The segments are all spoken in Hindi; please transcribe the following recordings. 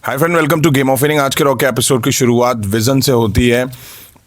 Hi friend, welcome to game of winning. आज के रॉ के एपिसोड की शुरुआत विजन से होती है।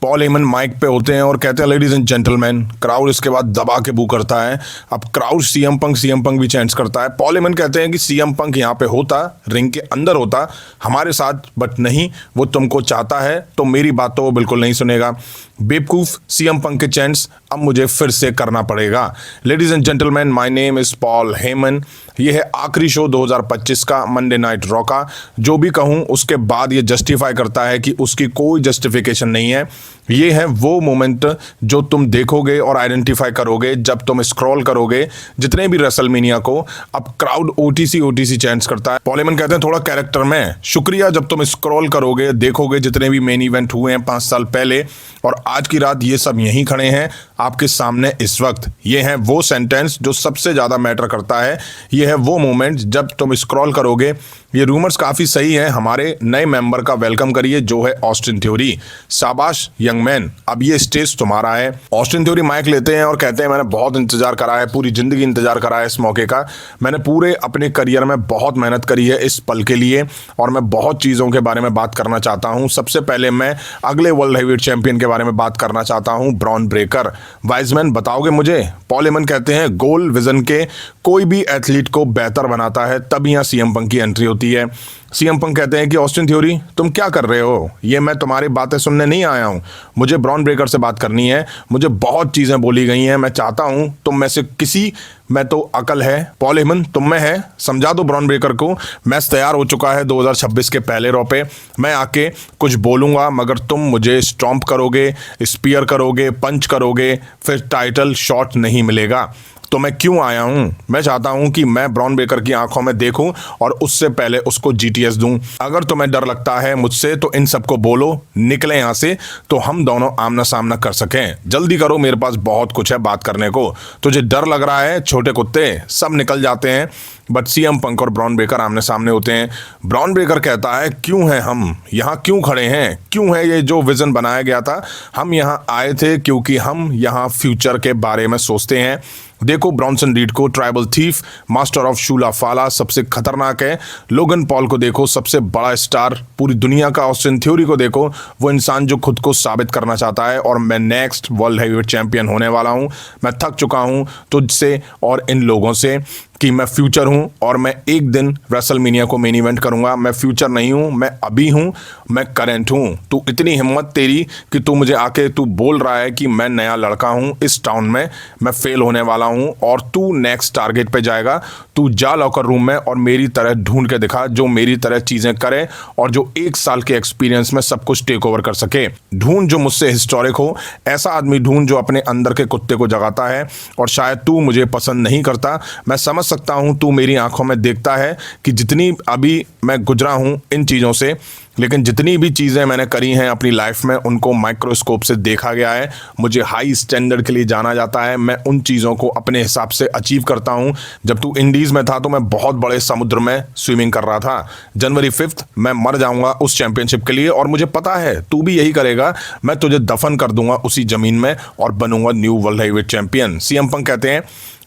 पॉल हेमन माइक पे होते हैं और कहते हैं लेडीज एंड जेंटलमैन। क्राउड इसके बाद दबा के बू करता है। अब क्राउड सीएम पंक भी चैंट्स करता है। पॉल हेमन कहते हैं कि सीएम पंक यहाँ पे होता, रिंग के अंदर होता हमारे साथ, बट नहीं, वो तुमको चाहता है तो मेरी बात तो वो बिल्कुल नहीं सुनेगा। बेवकूफ सीएम पंक के चैंट्स अब मुझे फिर से करना पड़ेगा। Ladies and gentleman, my name is Paul Heyman. ये है आखिरी शो 2025 का, मंडे नाइट रॉ का। जो भी कहूँ उसके बाद ये जस्टिफाई करता है कि उसकी कोई जस्टिफिकेशन नहीं है। ये है वो मोमेंट जो तुम देखोगे और आइडेंटिफाई करोगे जब तुम स्क्रॉल करोगे जितने भी रेसलमेनिया को। अब क्राउड ओटीसी चैंट्स करता है। पॉल हेमन कहते हैं थोड़ा कैरेक्टर में शुक्रिया। जब तुम स्क्रॉल करोगे, देखोगे जितने भी मेन इवेंट हुए हैं 5 साल पहले और आज की रात, ये सब यहीं खड़े हैं आपके सामने इस वक्त। ये है वो सेंटेंस जो सबसे ज्यादा मैटर करता है। ये है वो मोमेंट जब तुम स्क्रॉल करोगे। ये रूमर्स काफी सही है। हमारे नए मेंबर का वेलकम करिए जो है ऑस्टिन थ्योरी। शाबाश यंग मैन, अब ये स्टेज तुम्हारा है। ऑस्टिन थ्योरी माइक लेते हैं और कहते हैं मैंने बहुत इंतजार करा है, पूरी जिंदगी इंतजार करा है इस मौके का। मैंने पूरे अपने करियर में बहुत मेहनत करी है इस पल के लिए और मैं बहुत चीजों के बारे में बात करना चाहता हूं। सबसे पहले मैं अगले वर्ल्ड हेवीवेट चैंपियन के बारे में बात करना चाहता हूं, ब्रॉन ब्रेकर। वाइजमैन, बताओगे मुझे? पॉल हेमन कहते हैं गोल विजन के कोई भी एथलीट को बेहतर बनाता है, तब यहां सीएम पंक की एंट्री होती है। सीएम पंक कहते हैं कि ऑस्टिन थ्योरी तुम क्या कर रहे हो? ये मैं तुम्हारी बातें सुनने नहीं आया हूं, मुझे ब्रॉन ब्रेकर से बात करनी है। मुझे बहुत चीजें बोली गई हैं, मैं चाहता हूं तुम में से किसी में तो अकल है। पॉल हेमन, तुम में है, समझा दो ब्रॉन ब्रेकर को। मैच तैयार हो चुका है 2026 के पहले रॉ पे। मैं आके कुछ बोलूंगा मगर तुम मुझे स्टॉम्प करोगे, स्पीयर करोगे, पंच करोगे, फिर टाइटल शॉट नहीं मिलेगा। तो मैं क्यों आया हूं? मैं चाहता हूं कि मैं ब्रॉन ब्रेकर की आंखों में देखूं और उससे पहले उसको जीटीएस दूं। अगर तुम्हें डर लगता है मुझसे तो इन सबको बोलो, निकले यहां से तो हम दोनों आमना सामना कर सकें। जल्दी करो, मेरे पास बहुत कुछ है बात करने को। तुझे डर लग रहा है? छोटे कुत्ते सब निकल जाते हैं, बट सीएम पंक और ब्रॉन ब्रेकर आमने सामने होते हैं। ब्रॉन ब्रेकर कहता है क्यों हैं हम यहाँ, क्यों खड़े हैं, क्यों है ये जो विजन बनाया गया था? हम यहाँ आए थे क्योंकि हम यहाँ फ्यूचर के बारे में सोचते हैं। देखो ब्रॉन्सन रीड को, ट्राइबल थीफ, मास्टर ऑफ शूला फाला, सबसे खतरनाक है। लोगन पॉल को देखो, सबसे बड़ा स्टार पूरी दुनिया का। ऑस्टिन थ्योरी को देखो, वो इंसान जो खुद को साबित करना चाहता है। और मैं नेक्स्ट वर्ल्ड हेवीवेट चैंपियन होने वाला हूं। मैं थक चुका हूं तुझसे और इन लोगों से कि मैं फ्यूचर हूं और मैं एक दिन रेसलमेनिया को मेन इवेंट करूंगा। मैं फ्यूचर नहीं हूं, मैं अभी हूं, मैं करंट हूं। तू इतनी हिम्मत तेरी कि तू मुझे आके तू बोल रहा है कि मैं नया लड़का हूं इस टाउन में, मैं फेल होने वाला हूं और तू नेक्स्ट टारगेट पे जाएगा। तू जा लॉकर रूम में और मेरी तरह ढूंढ के दिखा जो मेरी तरह चीजें करे और जो 1 साल के एक्सपीरियंस में सब कुछ टेक ओवर कर सके। ढूंढ जो मुझसे हिस्टोरिक हो, ऐसा आदमी ढूंढ जो अपने अंदर के कुत्ते को जगाता है। और शायद तू मुझे पसंद नहीं करता, मैं समझ सकता हूं, तू मेरी आंखों में देखता है कि जितनी अभी मैं गुजरा हूं इन चीजों से, लेकिन जितनी भी चीजें मैंने करी हैं अपनी लाइफ में उनको माइक्रोस्कोप से देखा गया है। मुझे हाई स्टैंडर्ड के लिए जाना जाता है। मैं उन चीजों को अपने हिसाब से अचीव करता हूं। जब तू इंडीज में था तो मैं बहुत बड़े समुद्र में स्विमिंग कर रहा था। जनवरी 5 मैं मर जाऊंगा उस चैंपियनशिप के लिए और मुझे पता है तू भी यही करेगा। मैं तुझे दफन कर दूंगा उसी जमीन में और बनूंगा new world heavyweight champion. CM Punk कहते हैं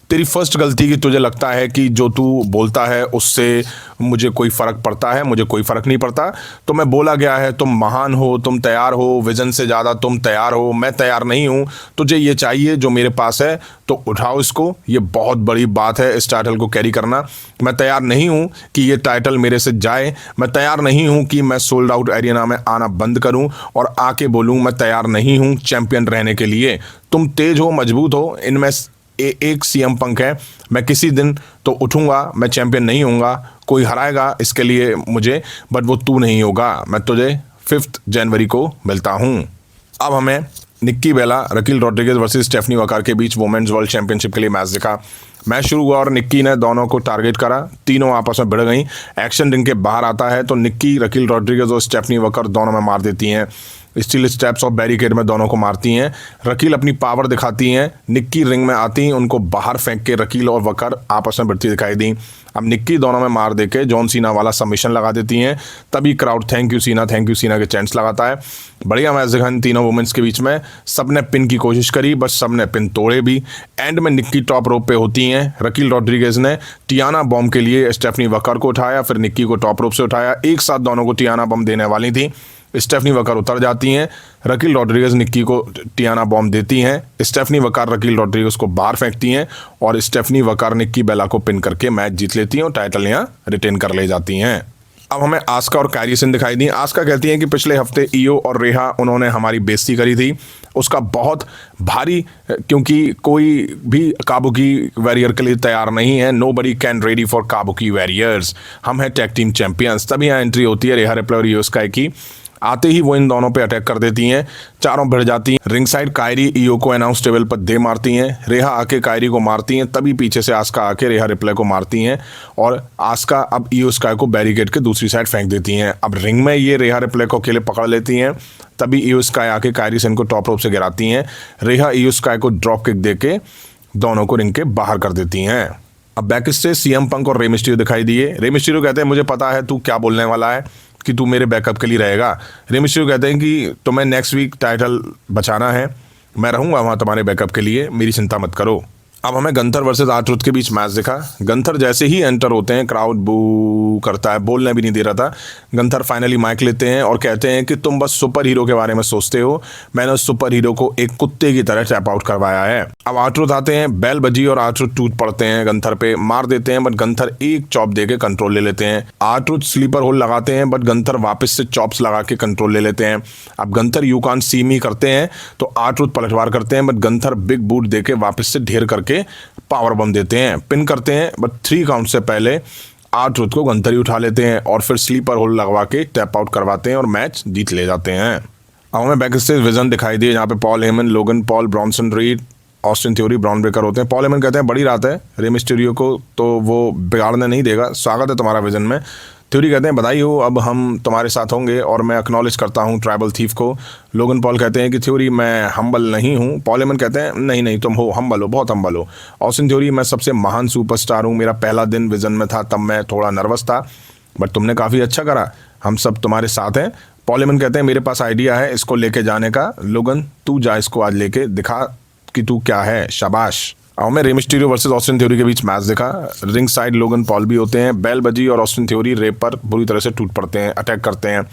तेरी फर्स्ट गलती कि तुझे लगता है कि जो तू बोलता है उससे मुझे कोई फ़र्क पड़ता है। मुझे कोई फ़र्क नहीं पड़ता। तो मैं बोला गया है तुम महान हो, तुम तैयार हो, विजन से ज़्यादा तुम तैयार हो। मैं तैयार नहीं हूँ। तुझे ये चाहिए जो मेरे पास है तो उठाओ इसको। ये बहुत बड़ी बात है इस टाइटल को कैरी करना। मैं तैयार नहीं हूँ कि ये टाइटल मेरे से जाए। मैं तैयार नहीं हूँ कि मैं सोल्ड आउट एरिना में आना बंद करूँ और आके बोलूँ मैं तैयार नहीं हूँ चैंपियन रहने के लिए। तुम तेज हो, मजबूत हो, इनमें एक सीएम पंक है। मैं किसी दिन तो उठूंगा, मैं चैंपियन नहीं होऊंगा, कोई हराएगा इसके लिए मुझे, बट वो तू नहीं होगा। मैं तुझे 5 जनवरी को मिलता हूं। अब हमें निक्की बेला, रकील रॉड्रिगेज वर्सेस स्टेफनी वकार के बीच वुमेन्स वर्ल्ड चैंपियनशिप के लिए मैच दिखा। मैच शुरू हुआ और निक्की ने दोनों को टारगेट करा। तीनों आपस में भिड़ गई। एक्शन रिंग के बाहर आता है तो निक्की रकील रॉड्रिगेज और स्टेफनी वकार दोनों में मार देती हैं। स्टील स्टेप्स और बैरिकेड में दोनों को मारती हैं। रकील अपनी पावर दिखाती हैं। निक्की रिंग में आती, उनको बाहर फेंक के रकील और वकर आपस में भिड़ती दिखाई दी। अब निक्की दोनों में मार देके जॉन सीना वाला सबमिशन लगा देती हैं, तभी क्राउड थैंक यू सीना के चैंट्स लगाता है। बढ़िया मैच दिखा इन तीनों वुमेन्स के बीच में, सबने पिन की कोशिश करी बट सबने पिन तोड़े भी। एंड में निक्की टॉप रोप पे होती हैं, रकील रॉड्रिगेज ने टियाना बॉम्ब के लिए स्टेफनी वकर को उठाया, फिर निक्की को टॉप रोप से उठाया, एक साथ दोनों को टियाना बॉम्ब देने वाली थी। स्टेफनी वकर उतर जाती हैं, रकील रॉड्रिगेज निक्की को टियाना बॉम्ब देती हैं, स्टेफनी वकर रकील रॉड्रिगेज को बाहर फेंकती हैं और स्टेफनी वकर निक्की बेला को पिन करके मैच जीत लेती हैं और टाइटल यहाँ रिटेन कर ले जाती हैं। अब हमें आस्का और कायरी सेन दिखाई दी। आस्का कहती हैं कि पिछले हफ्ते ईओ और रेहा उन्होंने हमारी बेइज्जती करी थी, उसका बहुत भारी, क्योंकि कोई भी काबुकी वॉरियर के लिए तैयार नहीं है। Nobody can ready for Kabuki warriors, हम हैं टैग टीम चैंपियंस। तभी यहाँ एंट्री होती है रेहा रिप्ले और ईओ स्काई की। आते ही वो इन दोनों पे अटैक कर देती हैं, चारों भिड़ जाती हैं। रिंग साइड कायरी ईओ को अनाउंस टेबल पर दे मारती हैं, रेहा आके कायरी को मारती हैं, तभी पीछे से आस्का आके रेहा रिप्ले को मारती हैं और आस्का अब ईओ स्काई को बैरिकेड के दूसरी साइड फेंक देती हैं। अब रिंग में ये रेहा रिप्ले को अकेले पकड़ लेती हैं, तभी ईओ स्काई आके कायरी सेन को टॉप रोप से गिराती हैं। रेहा ईओ स्काई को ड्रॉप किक देके दोनों को रिंग के बाहर कर देती हैं। अब बैक स्टेज सीएम पंक और रे मिस्टीरियो दिखाई दिए। रे मिस्टीरियो कहते हैं मुझे पता है तू क्या बोलने वाला है कि तू मेरे बैकअप के लिए रहेगा। रे मिस्टीरियो कहते हैं कि तुम्हें नेक्स्ट वीक टाइटल बचाना है, मैं रहूंगा वहां तुम्हारे बैकअप के लिए, मेरी चिंता मत करो। अब हमें गंथर वर्सेस आर-ट्रुथ के बीच मैच दिखा। गंथर जैसे ही एंटर होते हैं क्राउड बू करता है, बोलने भी नहीं दे रहा था। गंथर फाइनली माइक लेते हैं और कहते हैं कि तुम बस सुपर हीरो के बारे में सोचते हो, मैंने उस सुपर हीरो को एक कुत्ते की तरह टैप आउट करवाया है। अब आर-ट्रुथ आते हैं, बेल बजी और आर-ट्रुथ टूट पड़ते हैं, गंथर पे मार देते हैं बट गंथर एक चॉप दे के कंट्रोल ले लेते हैं। आर-ट्रुथ स्लीपर होल लगाते हैं बट गंथर वापस से चॉप्स लगा के कंट्रोल ले लेते हैं। अब गंथर यू कांट सी मी करते हैं तो आर-ट्रुथ पलटवार करते हैं बट गंथर बिग बूट दे के वापस से ढेर करके पावर बम देते हैं, पिन करते हैं बट 3 काउंट से पहले आर-ट्रुथ को गंथर ही उठा लेते हैं और फिर स्लीपर होल लगवा के टैप आउट करवाते हैं और मैच जीत ले जाते हैं। अब हमें बैक स्टेज विजन दिखाई दिए जहाँ पे Paul Heyman, Logan Paul, Bronson read, Austin theory, Bron Breakker होते हैं। पॉल हेमन कहते हैं बड़ी रात है, रे मिस्टीरियो को तो वो बिगाड़ने नहीं देगा, स्वागत है तुम्हारा विजन में। थ्योरी कहते हैं बधाई हो, अब हम तुम्हारे साथ होंगे और मैं एक्नॉलेज करता हूँ ट्राइबल थीफ को। लोगन पॉल कहते हैं कि थ्योरी मैं हम्बल नहीं हूँ। पॉल हेमन कहते हैं नहीं नहीं तुम हो हम्बल हो, बहुत हम्बल हो। ऑस्टिन थ्योरी मैं सबसे महान सुपरस्टार हूँ, मेरा पहला दिन विजन में था तब मैं थोड़ा नर्वस था बट तुमने काफ़ी अच्छा करा, हम सब तुम्हारे साथ हैं। पॉल हेमन कहते हैं मेरे पास आइडिया है इसको लेके जाने का, लोगन तू जा इसको आज लेके दिखा कि तू क्या है, शाबाश। और मैं Rey Mysterio versus Austin theory के बीच मैच देखा। रिंग साइड लोगन पॉल भी होते हैं, बेल बजी और ऑस्टिन थ्योरी रे पर बुरी तरह से टूट पड़ते हैं, अटैक करते हैं।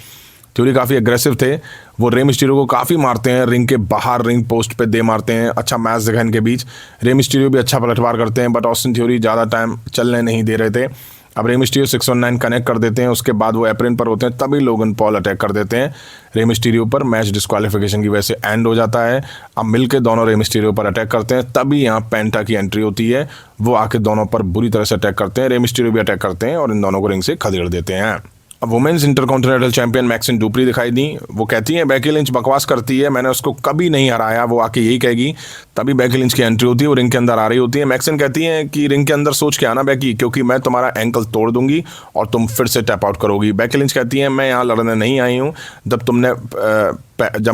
थ्योरी काफ़ी एग्रेसिव थे, वो रे मिस्टीरियो को काफ़ी मारते हैं, रिंग के बाहर रिंग पोस्ट पे दे मारते हैं। अच्छा मैच देखा इनके बीच, रे मिस्टीरियो भी अच्छा पलटवार करते हैं बट ऑस्टिन थ्योरी ज़्यादा टाइम चलने नहीं दे रहे थे। अब रे मिस्टीरियो 619 कनेक्ट कर देते हैं, उसके बाद वो एप्रिन पर होते हैं, तभी लोगन पॉल अटैक कर देते हैं रे मिस्टीरियो पर। मैच डिस्क्वालिफिकेशन की वजह से एंड हो जाता है। अब मिलके दोनों रे मिस्टीरियो पर अटैक करते हैं, तभी यहाँ पेंटा की एंट्री होती है, वो आके दोनों पर बुरी तरह से अटैक करते हैं। रे मिस्टीरियो भी अटैक करते हैं और इन दोनों को रिंग से खदेड़ देते हैं। अब women's intercontinental champion Maxxine Dupri दिखाई दी। वो कहती है बेकी लिंच बकवास करती है, मैंने उसको कभी नहीं हराया, वो आके यही कहेगी। तभी बेकी लिंच की एंट्री होती है, वो रिंग के अंदर आ रही होती है। मैक्सिन कहती है कि रिंग के अंदर सोच के आना बेकी, क्योंकि मैं तुम्हारा एंकल तोड़ दूंगी और तुम फिर से टैप आउट करोगी। बेकी लिंच कहती है मैं यहाँ लड़ने नहीं आई हूँ, जब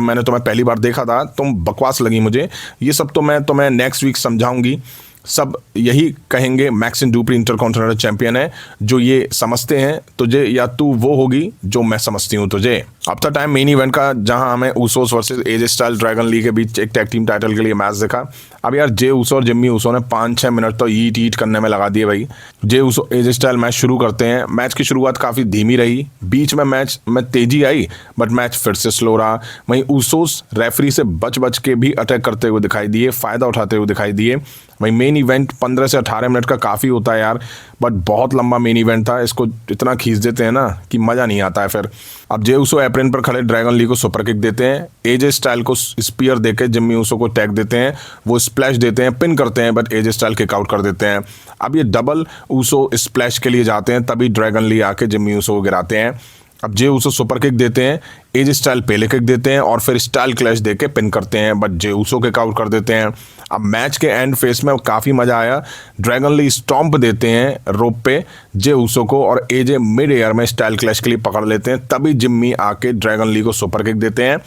मैंने तुम्हें पहली बार देखा था तुम बकवास लगी मुझे, ये सब तो मैं तुम्हें नेक्स्ट वीक समझाऊंगी। सब यही कहेंगे मैक्सिन डुप्री इंटरकॉन्टिनेंटल चैंपियन है, जो ये समझते हैं तुझे या तू वो होगी जो मैं समझती हूँ तुझे। अब था टाइम मेन इवेंट का, जहां हमें ऊसोस वर्सेस एजे स्टाइल ड्रैगन लीग के बीच एक टैग टीम टाइटल के लिए मैच देखा। अब यार जे ऊसो और जिम्मी ऊसो ने 5-6 मिनट तो ईट ईट करने में लगा दिए भाई। जे ऊसो एजे स्टाइल मैच शुरू करते हैं, मैच की शुरुआत काफ़ी धीमी रही, बीच में मैच में तेजी आई बट मैच फिर से स्लो रहा। वहीं ऊसोस रेफरी से बच के भी अटैक करते हुए दिखाई दिए, फ़ायदा उठाते हुए दिखाई दिए। वहीं मेन इवेंट 15 से 18 मिनट का काफ़ी होता है यार, बट बहुत लंबा मेन इवेंट था, इसको इतना खींच देते हैं ना कि मज़ा नहीं आता है फिर। अब जे ऊसो एप्रिन पर खड़े ड्रैगन ली को सुपर किक देते हैं, एजे स्टाइल को स्पीयर देके जिम्मी ऊसो को टैग देते हैं, वो स्प्लैश देते हैं, पिन करते हैं but AJ style kick out कर देते हैं। अब ये डबल ऊसो स्प्लैश के लिए जाते हैं, तभी ड्रैगन ली आके जिम्मी ऊसो को गिराते हैं। अब जे ऊसो सुपर किक देते हैं, एजे स्टाइल पेले किक देते हैं और फिर स्टाइल क्लैश देके पिन करते हैं but Jey Uso kick out कर देते हैं। अब मैच के एंड फेस में काफ़ी मज़ा आया, ड्रैगन ली स्टॉम्प देते हैं रोप पे जे ऊसो को और एजे मिड एयर में स्टाइल क्लैश के लिए पकड़ लेते हैं, तभी जिम्मी आके ड्रैगन ली को सुपर किक देते हैं।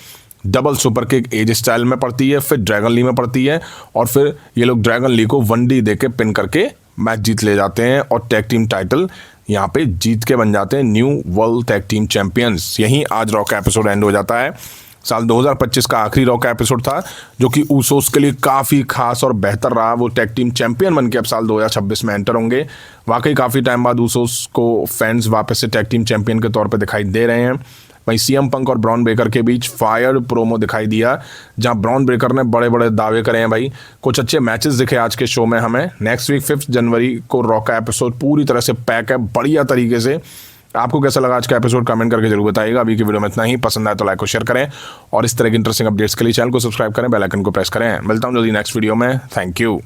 डबल सुपर किक एजे स्टाइल में पड़ती है, फिर ड्रैगन ली में पड़ती है और फिर ये लोग ड्रैगन ली को 1D देके पिन करके मैच जीत ले जाते हैं और टैग टीम टाइटल यहाँ पे जीत के बन जाते हैं new world tag team champions. यहीं आज रॉ का एपिसोड एंड हो जाता है। साल 2025 का आखिरी रॉ का एपिसोड था जो कि ऊसोस के लिए काफ़ी खास और बेहतर रहा। वो टैग टीम चैंपियन बन के अब साल 2026 में एंटर होंगे। वाकई काफ़ी टाइम बाद ऊसोस को फैंस वापस से टैग टीम चैंपियन के तौर पे दिखाई दे रहे हैं। वहीं सीएम पंक और ब्रॉन ब्रेकर के बीच फायर प्रोमो दिखाई दिया जहां ब्रॉन ब्रेकर ने बड़े बड़े दावे करे हैं भाई। कुछ अच्छे मैचेस दिखे आज के शो में हमें। नेक्स्ट वीक 5 जनवरी को रॉ का एपिसोड पूरी तरह से पैक है बढ़िया तरीके से। आपको कैसा लगा आज का एपिसोड कमेंट करके जरूर बताइएगा। अभी की वीडियो में इतना ही। पसंद आए तो लाइक और शेयर करें और इस तरह की इंटरेस्टिंग अपडेट्स के लिए चैनल को सब्सक्राइब करें, बेल आइकन को प्रेस करें। मिलता हूं जल्दी नेक्स्ट वीडियो में। Thank you.